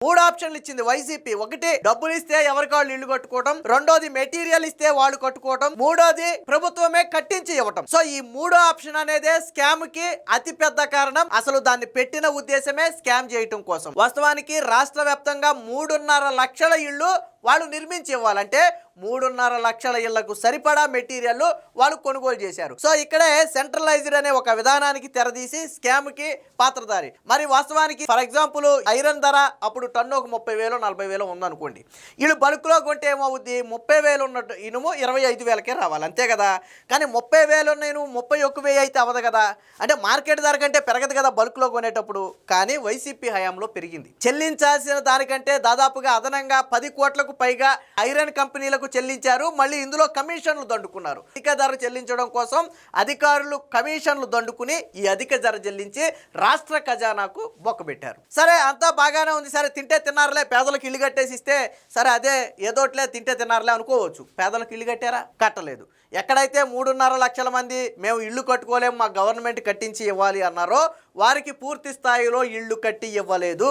మూడు ఆప్షన్లు ఇచ్చింది వైసీపీ. ఒకటి, డబ్బులు ఇస్తే ఎవరికి వాళ్ళు ఇల్లు కట్టుకోవడం, రెండోది మెటీరియల్ ఇస్తే వాళ్ళు కట్టుకోవడం, మూడోది ప్రభుత్వమే కట్టించి ఇవ్వటం. సో ఈ మూడో ఆప్షన్ అనేదే స్కామ్ కి అతి పెద్ద కారణం. అసలు దాన్ని పెట్టిన ఉద్దేశమే స్కామ్ చేయటం కోసం. వాస్తవానికి రాష్ట్ర వ్యాప్తంగా 3.5 లక్షల ఇళ్ళు వాళ్ళు నిర్మించి ఇవ్వాలంటే 3.5 లక్షల ఇళ్లకు సరిపడా మెటీరియల్ వాళ్ళు కొనుగోలు చేశారు. సో ఇక్కడే సెంట్రలైజ్డ్ అనే ఒక విధానానికి తెరదీసి స్కామ్ కి పాత్రధారి. మరి వాస్తవానికి ఫర్ ఎగ్జాంపుల్ ఐరన్ ధర అప్పుడు టన్ను ఒక 30,000 40,000 ఉందనుకోండి. వీళ్ళు బల్క్లో కొంటే ఏమవుద్ది, 30,000 ఉన్నట్టు ఇనుము 25,000కే రావాలి, అంతే కదా. కానీ 30,000 ఉన్న ఇనుము 31,000 అయితే అవ్వదు కదా. అంటే మార్కెట్ ధర కంటే పెరగదు కదా బల్క్లో కొనేటప్పుడు. కానీ వైసీపీ హయాంలో పెరిగింది. చెల్లించాల్సిన దానికంటే దాదాపుగా అదనంగా 10 కోట్లకు పైగా ఐరన్ కంపెనీలకు చెల్లించారు. మళ్ళీ ఇందులో కమిషన్లు దండుకున్నారు. అధిక ధర చెల్లించడం కోసం అధికారులు కమిషన్లు దండుకుని ఈ అధిక ధర చెల్లించి రాష్ట్ర ఖజానాకు బొక్కబెట్టారు. సరే అంతా బాగానే ఉంది, సరే తింటే తిన్నారులే, పేదలకు ఇల్లు కట్టేసి ఇస్తే సరే అదే ఏదోట్లే తింటే తిన్నారులే అనుకోవచ్చు. పేదలకు ఇల్లు కట్టారా? కట్టలేదు. ఎక్కడైతే 3.5 లక్షల మంది మేము ఇల్లు కట్టుకోలేము, మా గవర్నమెంట్ కట్టించి ఇవ్వాలి అన్నారో వారికి పూర్తి స్థాయిలో ఇల్లు కట్టి ఇవ్వలేదు.